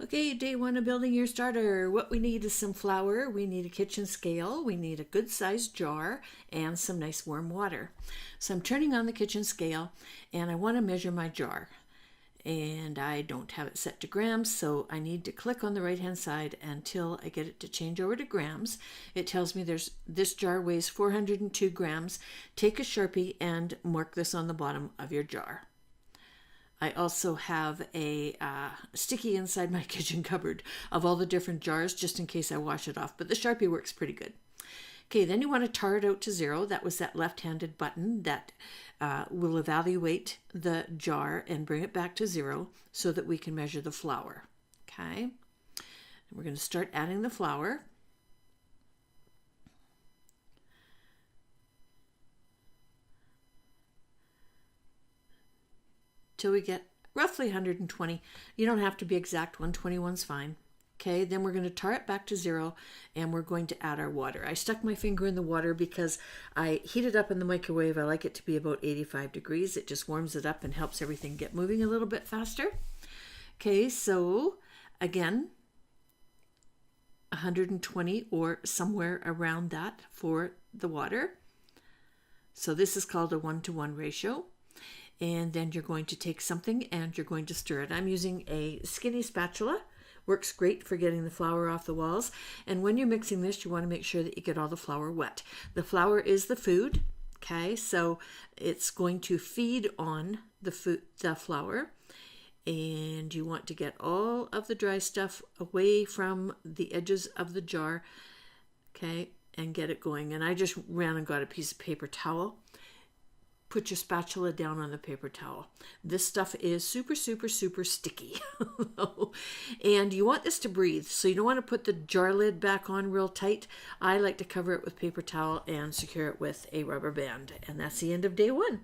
Okay, day one of building your starter. What we need is some flour, we need a kitchen scale, we need a good sized jar, and some nice warm water. So I'm turning on the kitchen scale and I want to measure my jar. And I don't have it set to grams, so I need to click on the right hand side until I get it to change over to grams. It tells me this jar weighs 402 grams. Take a Sharpie and mark this on the bottom of your jar. I also have a sticky inside my kitchen cupboard of all the different jars just in case I wash it off, but the Sharpie works pretty good. Okay, then you want to tar it out to 0. That was that left-handed button that will evaluate the jar and bring it back to 0 so that we can measure the flour. Okay, and we're going to start adding the flour. Till we get roughly 120. You don't have to be exact, 121's fine. Okay, then we're going to tar it back to 0 and we're going to add our water. I stuck my finger in the water because I heat it up in the microwave. I like it to be about 85 degrees. It just warms it up and helps everything get moving a little bit faster. Okay, so again, 120 or somewhere around that for the water. So this is called a 1-to-1 ratio. And then you're going to take something and you're going to stir it. I'm using a skinny spatula. Works great for getting the flour off the walls. And when you're mixing this, you want to make sure that you get all the flour wet. The flour is the food, okay? So it's going to feed on the flour. And you want to get all of the dry stuff away from the edges of the jar, okay? And get it going. And I just ran and got a piece of paper towel. Put your spatula down on the paper towel. This stuff is super, super, super sticky. And you want this to breathe, so you don't want to put the jar lid back on real tight. I like to cover it with paper towel and secure it with a rubber band. And that's the end of day one.